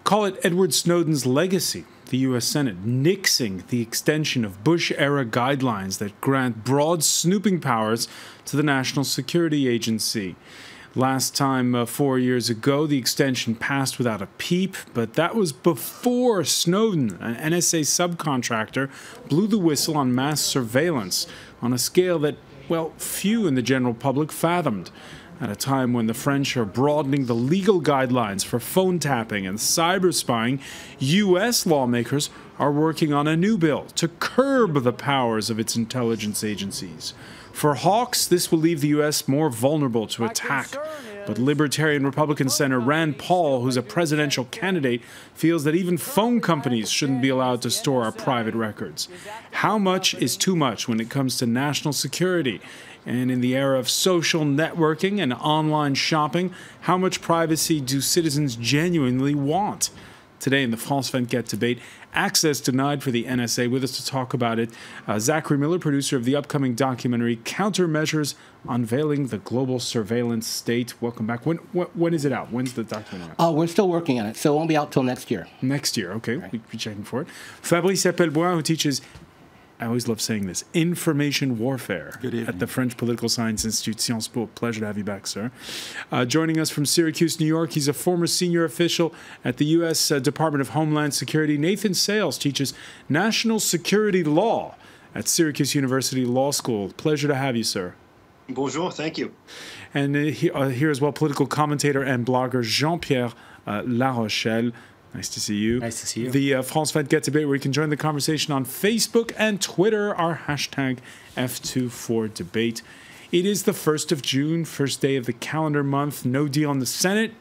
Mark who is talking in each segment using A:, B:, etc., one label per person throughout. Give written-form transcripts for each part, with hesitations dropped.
A: Call it Edward Snowden's legacy. The U.S. Senate nixing the extension of Bush-era guidelines that grant broad snooping powers to the National Security Agency. Last time, 4 years ago, the extension passed without a peep, but that was before Snowden, an NSA subcontractor, blew the whistle on mass surveillance on a scale that, well, few in the general public fathomed. At a time when the French are broadening the legal guidelines for phone tapping and cyber spying, U.S. lawmakers are working on a new bill to curb the powers of its intelligence agencies. For hawks, this will leave the U.S. more vulnerable to attack. But Libertarian Republican Senator Rand Paul, who's a presidential candidate, feels that even phone companies shouldn't be allowed to store our private records. How much is too much when it comes to national security? And in the era of social networking and online shopping, how much privacy do citizens genuinely want? Today in the France24 debate, access denied for the NSA. With us to talk about it, Zachary Miller, producer of the upcoming documentary Countermeasures Unveiling the Global Surveillance State. Welcome back. When is it out? When's the documentary out?
B: We're still working on it, so it won't be out till next year.
A: Next year, okay.
B: Right.
A: We'll be checking for it. Fabrice Epelboin, who teaches, I always love saying this, information warfare at the French Political Science Institute, Sciences Po. Pleasure to have you back, sir. Joining us from Syracuse, New York, he's a former senior official at the U.S. Department of Homeland Security. Nathan Sales teaches national security law at Syracuse University Law School. Pleasure to have you, sir.
C: Bonjour, thank you.
A: And here as well, political commentator and blogger Jean-Pierre Larochelle. Nice to see you.
D: Nice to see you.
A: The France24 debate, where you can join the conversation on Facebook and Twitter, our hashtag F24debate. It is the 1st of June, first day of the calendar month, no deal in the Senate.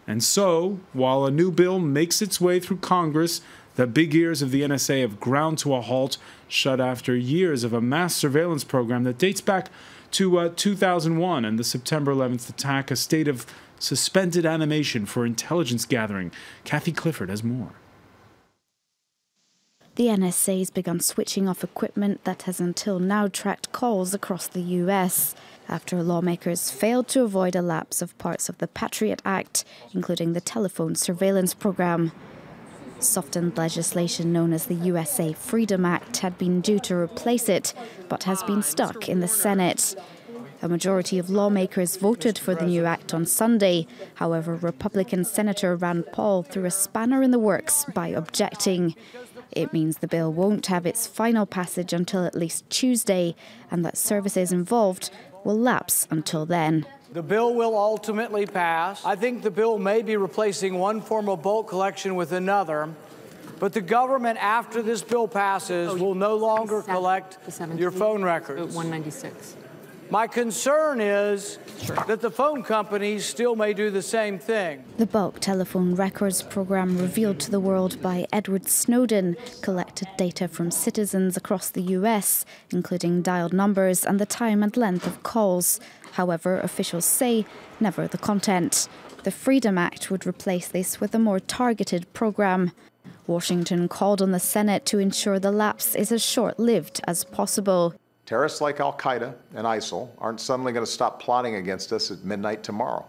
A: And so, while a new bill makes its way through Congress, the big ears of the NSA have ground to a halt, shut after years of a mass surveillance program that dates back to 2001 and the September 11th attack, a state of suspended animation for intelligence gathering. Kathy Clifford has more.
E: The NSA has begun switching off equipment that has until now tracked calls across the US after lawmakers failed to avoid a lapse of parts of the Patriot Act, including the telephone surveillance program. Softened legislation known as the USA Freedom Act had been due to replace it, but has been stuck in the Senate. A majority of lawmakers voted for the new act on Sunday. However, Republican Senator Rand Paul threw a spanner in the works by objecting. It means the bill won't have its final passage until at least Tuesday, and that services involved will lapse until then.
F: The bill will ultimately pass. I think the bill may be replacing one form of bulk collection with another, but the government, after this bill passes, will no longer collect your phone records.
G: 196.
F: My concern is that the phone companies still may do the same thing.
E: The bulk telephone records program revealed to the world by Edward Snowden collected data from citizens across the US, including dialed numbers and the time and length of calls. However, officials say never the content. The Freedom Act would replace this with a more targeted program. Washington called on the Senate to ensure the lapse is as short-lived as possible.
H: Terrorists like Al-Qaeda and ISIL aren't suddenly going to stop plotting against us at midnight tomorrow.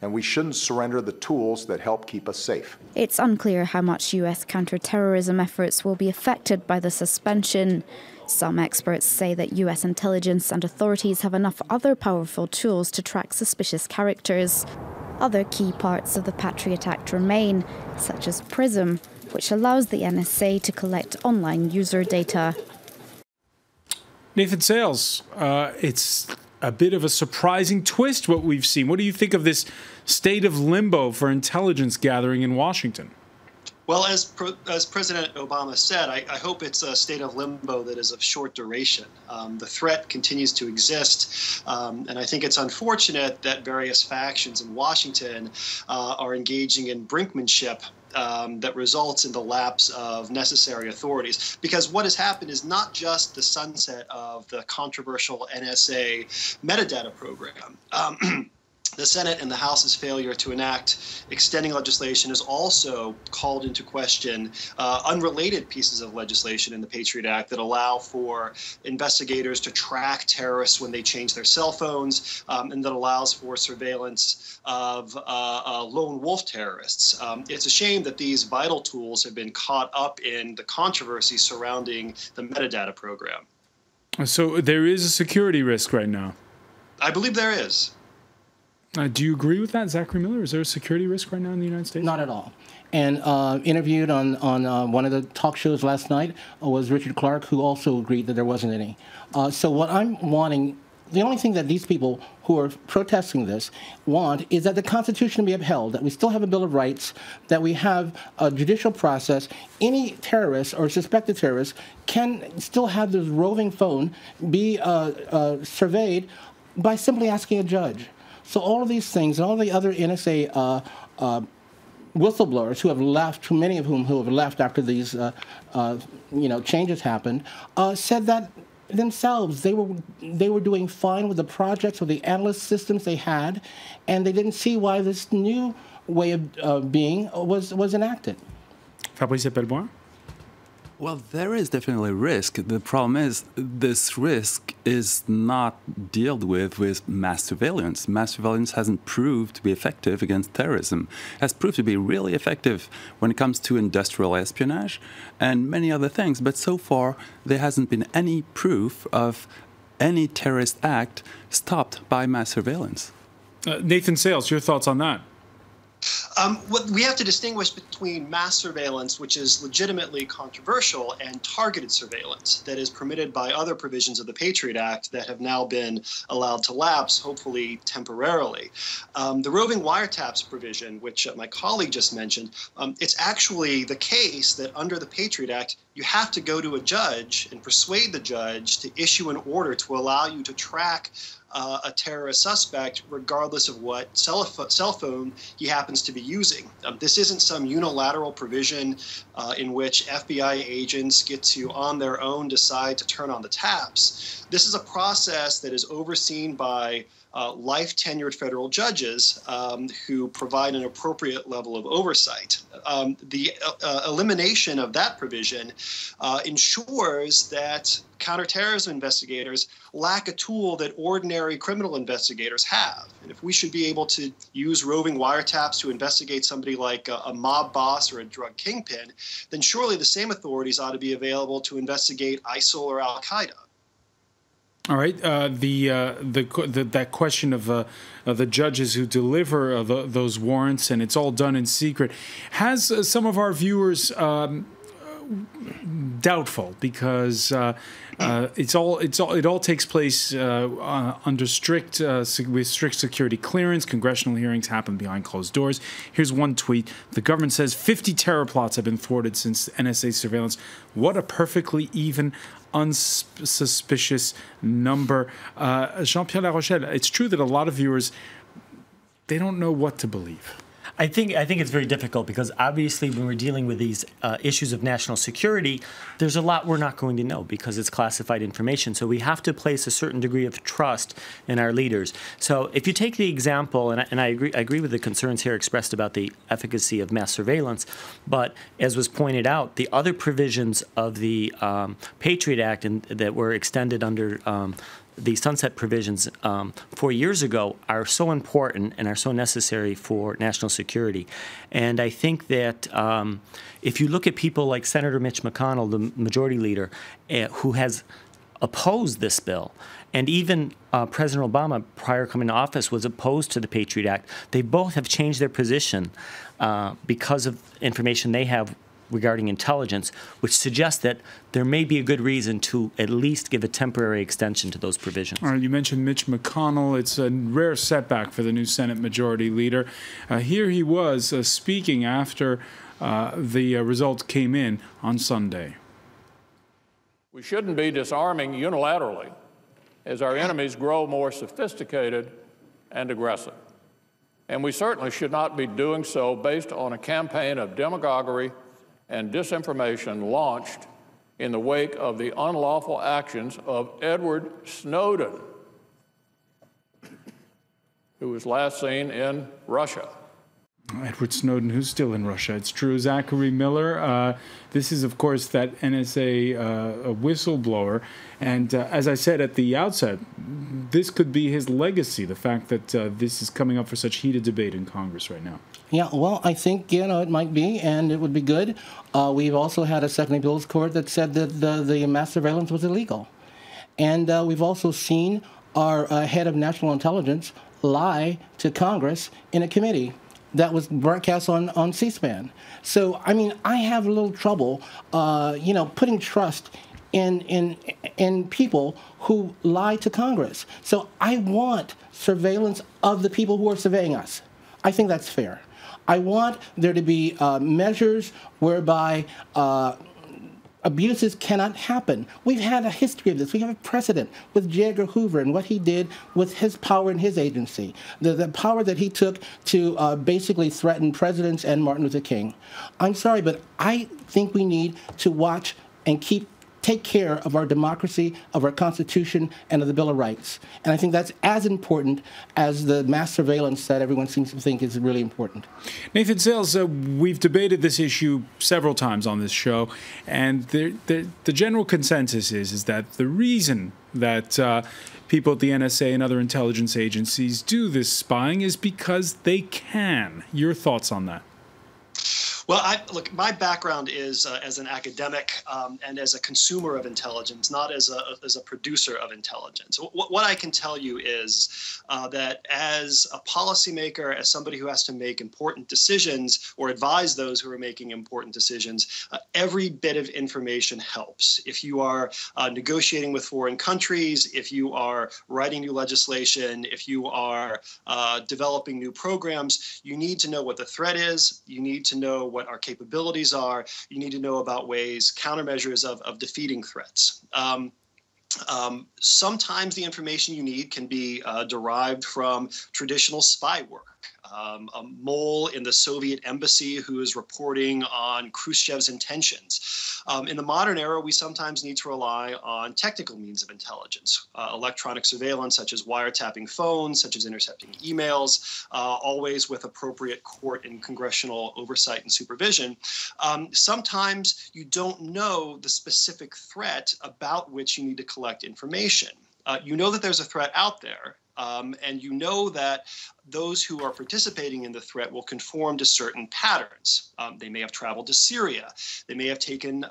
H: And we shouldn't surrender the tools that help keep us safe.
E: It's unclear how much U.S. counterterrorism efforts will be affected by the suspension. Some experts say that U.S. intelligence and authorities have enough other powerful tools to track suspicious characters. Other key parts of the Patriot Act remain, such as PRISM, which allows the NSA to collect online user data.
A: Nathan Sales, it's a bit of a surprising twist what we've seen. What do you think of this state of limbo for intelligence gathering in Washington?
C: Well, as President Obama said, I hope it's a state of limbo that is of short duration. The threat continues to exist, and I think it's unfortunate that various factions in Washington are engaging in brinkmanship that results in the lapse of necessary authorities. Because what has happened is not just the sunset of the controversial NSA metadata program. The Senate and the House's failure to enact extending legislation has also called into question unrelated pieces of legislation in the Patriot Act that allow for investigators to track terrorists when they change their cell phones, and that allows for surveillance of lone wolf terrorists. It's a shame that these vital tools have been caught up in the controversy surrounding the metadata program.
A: So there is a security risk right now.
C: I believe there is.
A: Do you agree with that, Zachary Miller? Is there a security risk right now in the United States?
B: Not at all. And interviewed on one of the talk shows last night was Richard Clark, who also agreed that there wasn't any. So what I'm wanting, the only thing that these people who are protesting this want is that the Constitution be upheld, that we still have a Bill of Rights, that we have a judicial process. Any terrorist or suspected terrorist can still have this roving phone be surveyed by simply asking a judge. So all of these things, and all the other NSA whistleblowers who have left, too many of whom who have left after these changes happened, said that themselves they were doing fine with the projects, with the analyst systems they had, and they didn't see why this new way of being was enacted.
A: Fabrice Epelboin?
D: Well, there is definitely risk. The problem is this risk is not dealt with mass surveillance. Mass surveillance hasn't proved to be effective against terrorism. It has proved to be really effective when it comes to industrial espionage and many other things. But so far, there hasn't been any proof of any terrorist act stopped by mass surveillance.
A: Nathan Sales, your thoughts on that?
C: What we have to distinguish between mass surveillance, which is legitimately controversial, and targeted surveillance that is permitted by other provisions of the Patriot Act that have now been allowed to lapse, hopefully temporarily. The roving wiretaps provision, which my colleague just mentioned, it's actually the case that under the Patriot Act, you have to go to a judge and persuade the judge to issue an order to allow you to track a terrorist suspect, regardless of what cell phone he happens to be using. This isn't some unilateral provision in which FBI agents get to, on their own, decide to turn on the taps. This is a process that is overseen by life-tenured federal judges who provide an appropriate level of oversight. The elimination of that provision ensures that counterterrorism investigators lack a tool that ordinary criminal investigators have. And if we should be able to use roving wiretaps to investigate somebody like a mob boss or a drug kingpin, then surely the same authorities ought to be available to investigate ISIL or Al-Qaeda.
A: All right. That question of the judges who deliver those warrants, and it's all done in secret, has some of our viewers doubtful, because it all takes place under strict security clearance. Congressional hearings happen behind closed doors. Here's one tweet: the government says 50 terror plots have been thwarted since NSA surveillance. What a perfectly even, unsuspicious number. Jean-Pierre Larochelle, it's true that a lot of viewers, they don't know what to believe.
G: I think it's very difficult, because obviously when we're dealing with these issues of national security, there's a lot we're not going to know because it's classified information. So we have to place a certain degree of trust in our leaders. So if you take the example, and I agree with the concerns here expressed about the efficacy of mass surveillance, but as was pointed out, the other provisions of the Patriot Act that were extended under the sunset provisions 4 years ago are so important and are so necessary for national security. And I think that if you look at people like Senator Mitch Mcconnell, the majority leader, who has opposed this bill, and even President Obama, prior coming to office, was opposed to the Patriot Act, they both have changed their position because of information they have regarding intelligence, which suggests that there may be a good reason to at least give a temporary extension to those provisions.
A: All right, you mentioned Mitch Mcconnell. It's a rare setback for the new Senate Majority Leader. Here he was speaking after the result came in on Sunday.
I: We shouldn't be disarming unilaterally as our enemies grow more sophisticated and aggressive. And we certainly should not be doing so based on a campaign of demagoguery and disinformation launched in the wake of the unlawful actions of Edward Snowden. who was last seen in Russia.
A: Edward Snowden, who's still in Russia. It's true. Zachary Miller. This is, of course, that NSA whistleblower. And as I said at the outset, this could be his legacy, the fact that this is coming up for such heated debate in Congress right now.
B: Yeah, well, I think, it might be, and it would be good. We've also had a second appeals court that said that the mass surveillance was illegal. And we've also seen our head of national intelligence lie to Congress in a committee that was broadcast on C-SPAN. So, I mean, I have a little trouble, putting trust in people who lie to Congress. So I want surveillance of the people who are surveying us. I think that's fair. I want there to be measures whereby abuses cannot happen. We've had a history of this. We have a precedent with J. Edgar Hoover and what he did with his power in his agency, the power that he took to basically threaten presidents and Martin Luther King. I'm sorry, but I think we need to watch and take care of our democracy, of our Constitution, and of the Bill of Rights. And I think that's as important as the mass surveillance that everyone seems to think is really important.
A: Nathan Sales, we've debated this issue several times on this show, and the general consensus is that the reason that people at the NSA and other intelligence agencies do this spying is because they can. Your thoughts on that?
C: Well, look, my background is as an academic and as a consumer of intelligence, not as a producer of intelligence. What I can tell you is that as a policymaker, as somebody who has to make important decisions or advise those who are making important decisions, every bit of information helps. If you are negotiating with foreign countries, if you are writing new legislation, if you are developing new programs, you need to know what the threat is. You need to know what our capabilities are. You need to know about ways, countermeasures of defeating threats. Sometimes the information you need can be derived from traditional spy work. A mole in the Soviet embassy who is reporting on Khrushchev's intentions. In the modern era, we sometimes need to rely on technical means of intelligence, electronic surveillance, such as wiretapping phones, such as intercepting emails, always with appropriate court and congressional oversight and supervision. Sometimes you don't know the specific threat about which you need to collect information. You know that there's a threat out there. And you know that those who are participating in the threat will conform to certain patterns. They may have traveled to Syria. They may have taken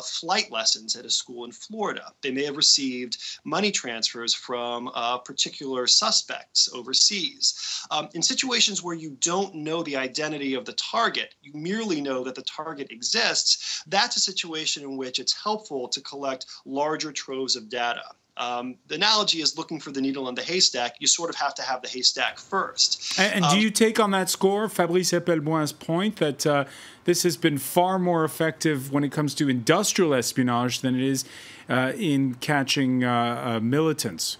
C: flight lessons at a school in Florida. They may have received money transfers from particular suspects overseas. In situations where you don't know the identity of the target, you merely know that the target exists, that's a situation in which it's helpful to collect larger troves of data. The analogy is looking for the needle in the haystack. You sort of have to have the haystack first.
A: And do you take on that score Fabrice Epelboin's point that this has been far more effective when it comes to industrial espionage than it is in catching militants?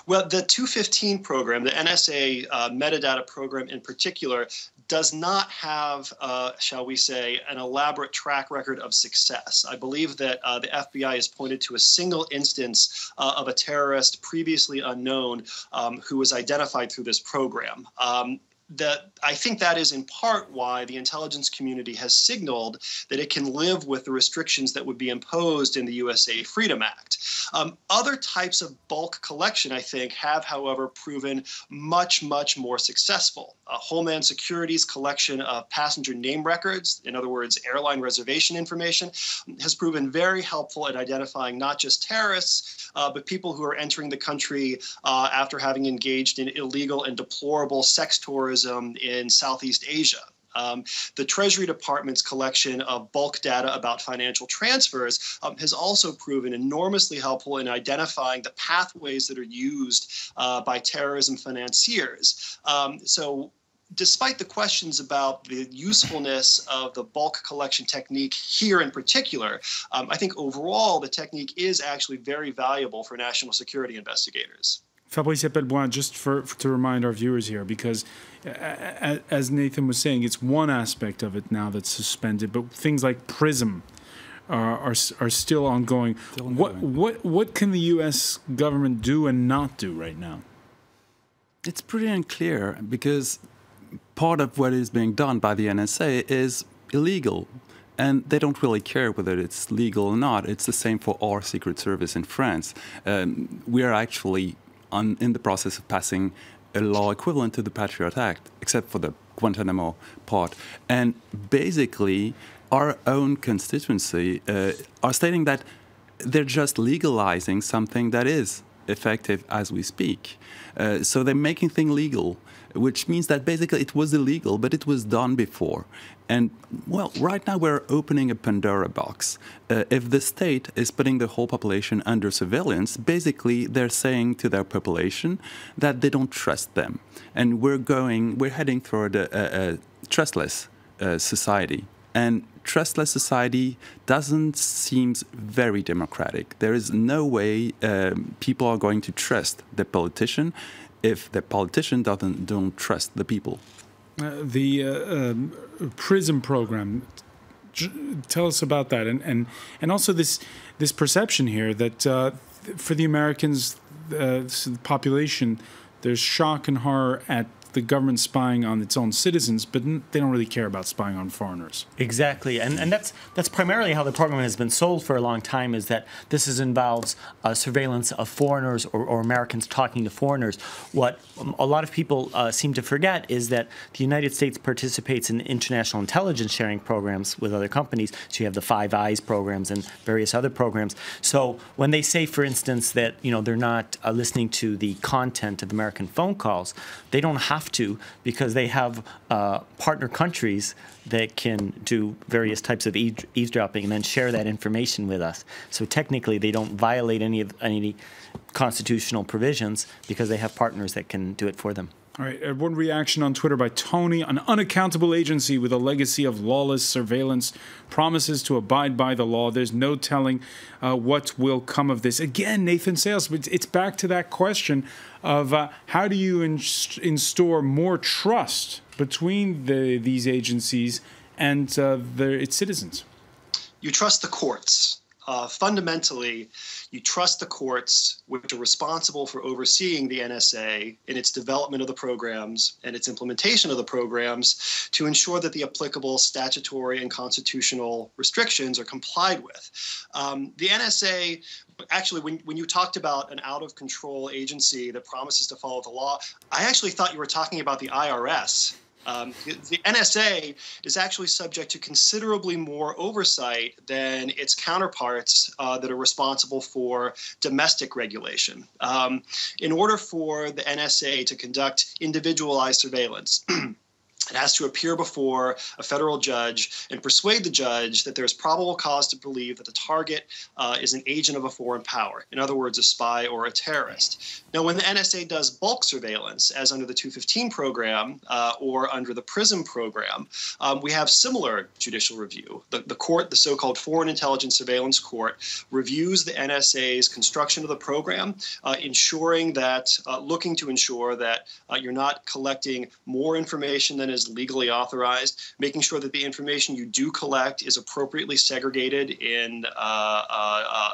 C: Well, the 215 program, the NSA metadata program in particular, does not have, shall we say, an elaborate track record of success. I believe that the FBI has pointed to a single instance of a terrorist previously unknown who was identified through this program. I think that is in part why the intelligence community has signaled that it can live with the restrictions that would be imposed in the USA Freedom Act. Other types of bulk collection, I think, have, however, proven much, much more successful. Homeland Security's collection of passenger name records, in other words, airline reservation information, has proven very helpful at identifying not just terrorists, but people who are entering the country after having engaged in illegal and deplorable sex tourism in Southeast Asia. The Treasury Department's collection of bulk data about financial transfers has also proven enormously helpful in identifying the pathways that are used by terrorism financiers. So despite the questions about the usefulness of the bulk collection technique here in particular, I think overall the technique is actually very valuable for national security investigators.
A: Fabrice Epelboin, just to remind our viewers here, because as Nathan was saying, it's one aspect of it now that's suspended, but things like PRISM are still ongoing. What can the U.S. government do and not do right now?
D: It's pretty unclear because part of what is being done by the NSA is illegal. And they don't really care whether it's legal or not. It's the same for our Secret Service in France. We are actually in the process of passing a law equivalent to the Patriot Act, except for the Guantanamo part. And basically, our own constituency are stating that they're just legalizing something that is effective as we speak. So they're making things legal, which means that basically it was illegal, but it was done before. And, well, right now we're opening a Pandora box. If the state is putting the whole population under surveillance, basically they're saying to their population that they don't trust them. And we're heading toward a trustless society. And trustless society doesn't seem very democratic. There is no way people are going to trust the politician if the politician don't trust the people.
A: The PRISM program, tell us about that, and also this perception here that for the Americans, the population, there's shock and horror at the government spying on its own citizens, but they don't really care about spying on foreigners.
G: Exactly, and that's primarily how the program has been sold for a long time, is that this involves surveillance of foreigners or Americans talking to foreigners. What a lot of people seem to forget is that the United States participates in international intelligence sharing programs with other companies. So you have the Five Eyes programs and various other programs. So when they say, for instance, that they're not listening to the content of American phone calls, they don't have to, because they have partner countries that can do various types of eavesdropping and then share that information with us. So technically, they don't violate any constitutional provisions because they have partners that can do it for them.
A: All right, one reaction on Twitter by Tony: an unaccountable agency with a legacy of lawless surveillance promises to abide by the law. There's no telling what will come of this. Again, Nathan Sales, it's back to that question of how do you install more trust between these agencies and its citizens?
C: You trust the courts. Fundamentally, you trust the courts, which are responsible for overseeing the NSA in its development of the programs and its implementation of the programs, to ensure that the applicable statutory and constitutional restrictions are complied with. The NSA, actually, when you talked about an out-of-control agency that promises to follow the law, I actually thought you were talking about the IRS. The NSA is actually subject to considerably more oversight than its counterparts that are responsible for domestic regulation. In order for the NSA to conduct individualized surveillance, it has to appear before a federal judge and persuade the judge that there's probable cause to believe that the target is an agent of a foreign power, in other words, a spy or a terrorist. Now, when the NSA does bulk surveillance, as under the 215 program or under the PRISM program, we have similar judicial review. The court, the so-called Foreign Intelligence Surveillance Court, reviews the NSA's construction of the program, looking to ensure that you're not collecting more information than is legally authorized, making sure that the information you do collect is appropriately segregated in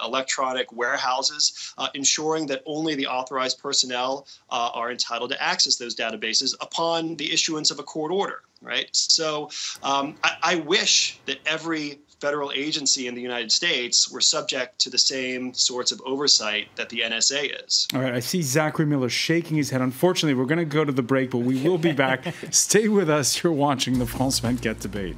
C: electronic warehouses, ensuring that only the authorized personnel are entitled to access those databases upon the issuance of a court order, right? So I wish that every federal agency in the United States were subject to the same sorts of oversight that the NSA is.
A: All right, I see Zachary Miller shaking his head. Unfortunately, we're going to go to the break, but we will be back. Stay with us. You're watching the France 24 debate.